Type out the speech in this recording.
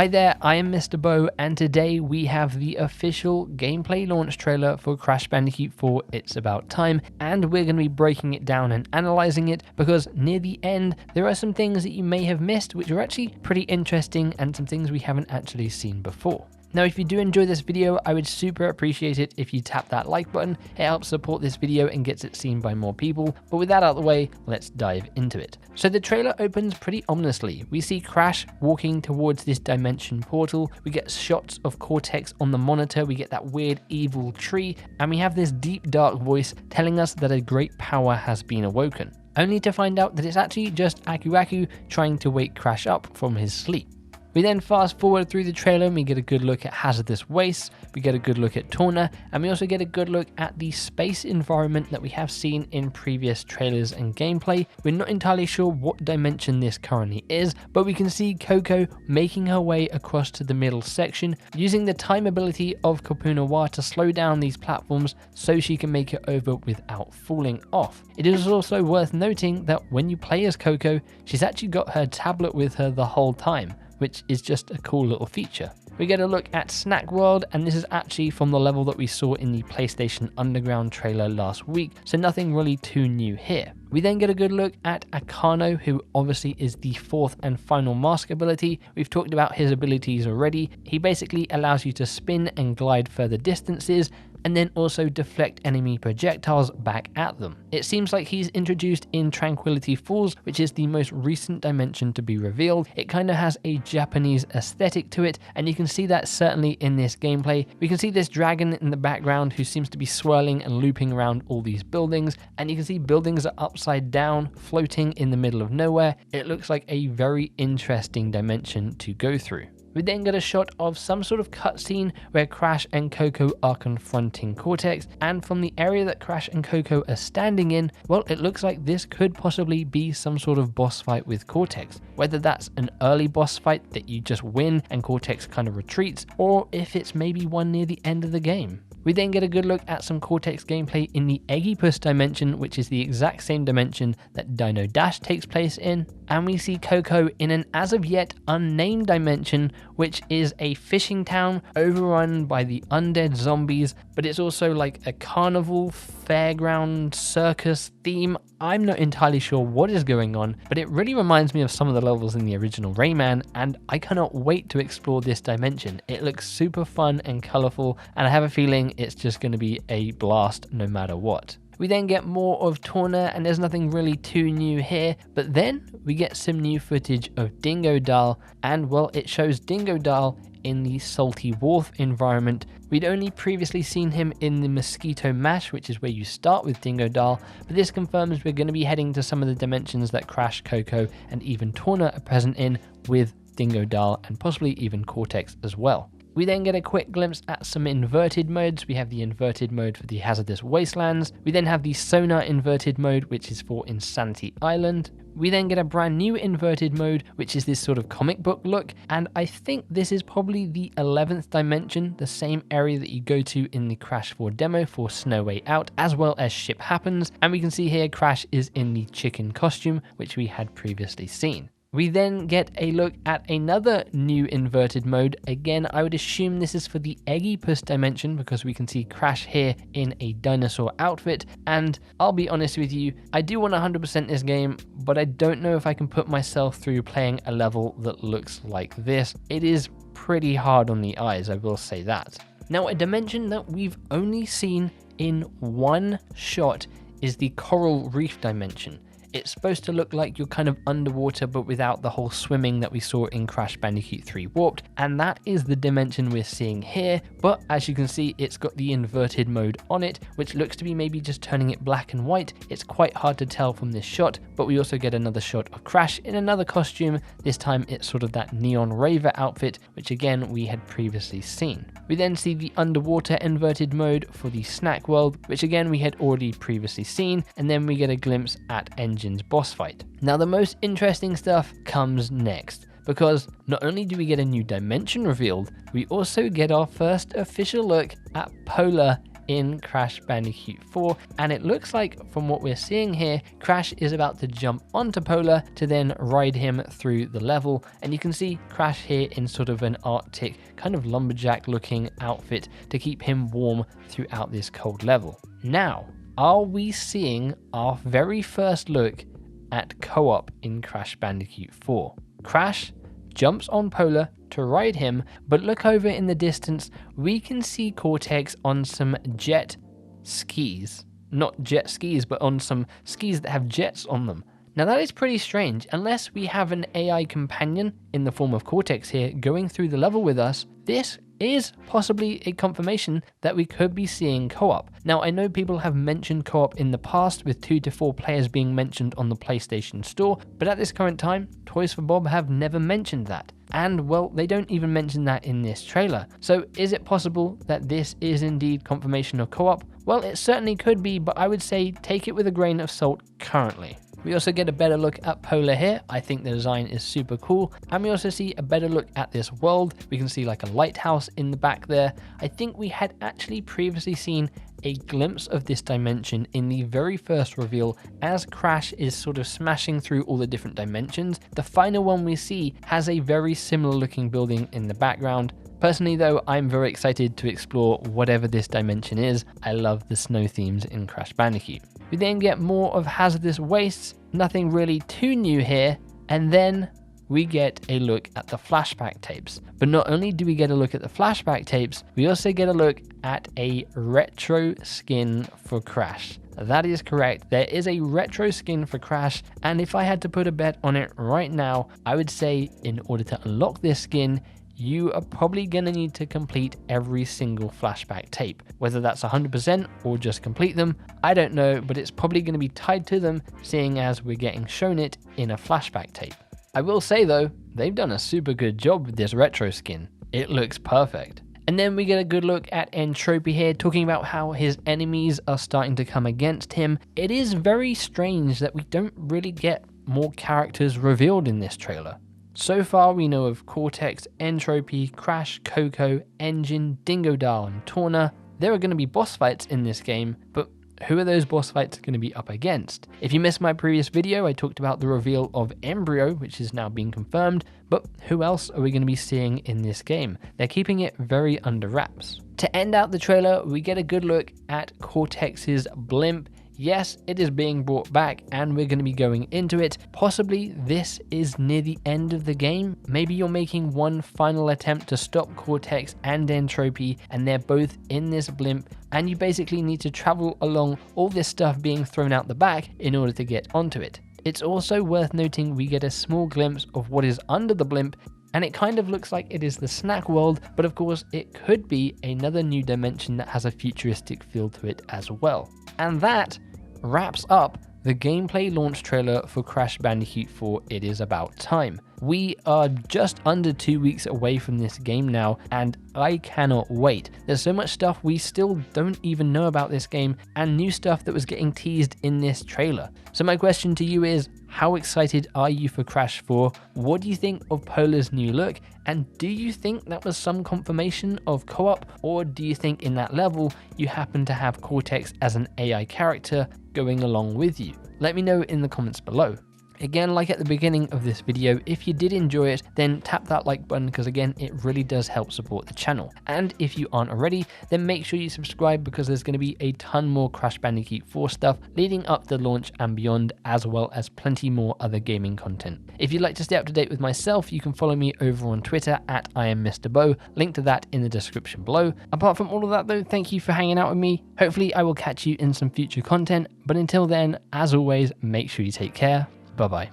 Hi there, I am MisterBo, and today we have the official gameplay launch trailer for Crash Bandicoot 4 It's About Time, and we're going to be breaking it down and analysing it because near the end there are some things that you may have missed which are actually pretty interesting and some things we haven't actually seen before. Now, if you do enjoy this video, I would super appreciate it if you tap that like button. It helps support this video and gets it seen by more people. But with that out of the way, let's dive into it. So the trailer opens pretty ominously. We see Crash walking towards this dimension portal. We get shots of Cortex on the monitor. We get that weird evil tree. And we have this deep dark voice telling us that a great power has been awoken. Only to find out that it's actually just Aku Aku trying to wake Crash up from his sleep. We then fast forward through the trailer and we get a good look at hazardous waste, we get a good look at Torna, and we also get a good look at the space environment that we have seen in previous trailers and gameplay. We're not entirely sure what dimension this currently is, but we can see Coco making her way across to the middle section, using the time ability of Kopunawa to slow down these platforms so she can make it over without falling off. It is also worth noting that when you play as Coco, she's actually got her tablet with her the whole time, which is just a cool little feature. We get a look at Snack World, and this is actually from the level that we saw in the PlayStation Underground trailer last week, so nothing really too new here. We then get a good look at Akano, who obviously is the fourth and final mask ability. We've talked about his abilities already. He basically allows you to spin and glide further distances, and then also deflect enemy projectiles back at them. It seems like he's introduced in Tranquility Falls, which is the most recent dimension to be revealed. It kind of has a Japanese aesthetic to it, and you can see that certainly in this gameplay. We can see this dragon in the background who seems to be swirling and looping around all these buildings, and you can see buildings are upside down, floating in the middle of nowhere. It looks like a very interesting dimension to go through. We then get a shot of some sort of cutscene where Crash and Coco are confronting Cortex, and from the area that Crash and Coco are standing in, well, it looks like this could possibly be some sort of boss fight with Cortex. Whether that's an early boss fight that you just win and Cortex kind of retreats, or if it's maybe one near the end of the game. We then get a good look at some Cortex gameplay in the Eggipus dimension, which is the exact same dimension that Dino Dash takes place in. And we see Coco in an as of yet unnamed dimension, which is a fishing town overrun by the undead zombies, but it's also like a carnival, fairground, circus theme. I'm not entirely sure what is going on, but it really reminds me of some of the levels in the original Rayman, and I cannot wait to explore this dimension. It looks super fun and colorful, and I have a feeling it's just going to be a blast no matter what. We then get more of Torna, and there's nothing really too new here, but then we get some new footage of Dingodile, and well, it shows Dingodile in the Salty Wharf environment. We'd only previously seen him in the Mosquito Mash, which is where you start with Dingodile, but this confirms we're going to be heading to some of the dimensions that Crash, Coco, and even Torna are present in, with Dingodile and possibly even Cortex as well. We then get a quick glimpse at some inverted modes. We have the inverted mode for the Hazardous Wastelands. We then have the Sonar inverted mode, which is for Insanity Island. We then get a brand new inverted mode, which is this sort of comic book look, and I think this is probably the 11th dimension, the same area that you go to in the Crash 4 demo for Snow Way Out, as well as Ship Happens, and we can see here Crash is in the chicken costume, which we had previously seen. We then get a look at another new inverted mode. Again, I would assume this is for the Eggipus dimension because we can see Crash here in a dinosaur outfit. And I'll be honest with you, I do want to 100% this game, but I don't know if I can put myself through playing a level that looks like this. It is pretty hard on the eyes, I will say that. Now, a dimension that we've only seen in one shot is the Coral Reef dimension. It's supposed to look like you're kind of underwater, but without the whole swimming that we saw in Crash Bandicoot 3 Warped, and that is the dimension we're seeing here. But as you can see, it's got the inverted mode on it, which looks to be maybe just turning it black and white. It's quite hard to tell from this shot, but we also get another shot of Crash in another costume. This time it's sort of that neon raver outfit, which again we had previously seen. We then see the underwater inverted mode for the Snack World, which again we had already previously seen, and then we get a glimpse at Engine's boss fight. Now the most interesting stuff comes next, because not only do we get a new dimension revealed, we also get our first official look at Polar in Crash Bandicoot 4, and it looks like from what we're seeing here, Crash is about to jump onto Polar to then ride him through the level, and you can see Crash here in sort of an Arctic kind of lumberjack looking outfit to keep him warm throughout this cold level. Now, are we seeing our very first look at co-op in Crash Bandicoot 4? Crash jumps on Polar to ride him, but look over in the distance, we can see Cortex on some jet skis. Not jet skis, but on some skis that have jets on them. Now that is pretty strange. Unless we have an AI companion in the form of Cortex here going through the level with us, this is possibly a confirmation that we could be seeing co-op. Now I know people have mentioned co-op in the past with 2 to 4 players being mentioned on the PlayStation Store, but at this current time, Toys for Bob have never mentioned that. And well, they don't even mention that in this trailer. So is it possible that this is indeed confirmation of co-op? Well, it certainly could be, but I would say take it with a grain of salt currently. We also get a better look at Polar here. I think the design is super cool. And we also see a better look at this world. We can see like a lighthouse in the back there. I think we had actually previously seen a glimpse of this dimension in the very first reveal as Crash is sort of smashing through all the different dimensions. The final one we see has a very similar looking building in the background. Personally though, I'm very excited to explore whatever this dimension is. I love the snow themes in Crash Bandicoot. We then get more of hazardous wastes, nothing really too new here, and then we get a look at the flashback tapes. But not only do we get a look at the flashback tapes, we also get a look at a retro skin for Crash. That is correct, there is a retro skin for Crash, and if I had to put a bet on it right now, I would say in order to unlock this skin, you are probably going to need to complete every single flashback tape. Whether that's 100% or just complete them, I don't know, but it's probably going to be tied to them, seeing as we're getting shown it in a flashback tape. I will say though, they've done a super good job with this retro skin. It looks perfect. And then we get a good look at Entropy here, talking about how his enemies are starting to come against him. It is very strange that we don't really get more characters revealed in this trailer. So far we know of Cortex, Entropy, Crash, Coco, Engine, Dingodile and Torna. There are going to be boss fights in this game, but who are those boss fights going to be up against? If you missed my previous video, I talked about the reveal of Embryo, which is now being confirmed, but who else are we going to be seeing in this game? They're keeping it very under wraps. To end out the trailer, we get a good look at Cortex's blimp. Yes, it is being brought back and we're going to be going into it. Possibly this is near the end of the game. Maybe you're making one final attempt to stop Cortex and Entropy and they're both in this blimp and you basically need to travel along all this stuff being thrown out the back in order to get onto it. It's also worth noting we get a small glimpse of what is under the blimp, and it kind of looks like it is the snack world, but of course it could be another new dimension that has a futuristic feel to it as well. And that wraps up the gameplay launch trailer for Crash Bandicoot 4 It Is About Time. We are just under 2 weeks away from this game now, and I cannot wait. There's so much stuff we still don't even know about this game, and new stuff that was getting teased in this trailer. So my question to you is, how excited are you for Crash 4? What do you think of Polar's new look? And do you think that was some confirmation of co-op, or do you think in that level you happen to have Cortex as an AI character going along with you? Let me know in the comments below. Again, like at the beginning of this video, if you did enjoy it, then tap that like button because again, it really does help support the channel. And if you aren't already, then make sure you subscribe because there's going to be a ton more Crash Bandicoot 4 stuff leading up to the launch and beyond, as well as plenty more other gaming content. If you'd like to stay up to date with myself, you can follow me over on Twitter at @IamMisterBo, link to that in the description below. Apart from all of that though, thank you for hanging out with me. Hopefully I will catch you in some future content, but until then, as always, make sure you take care. Bye-bye.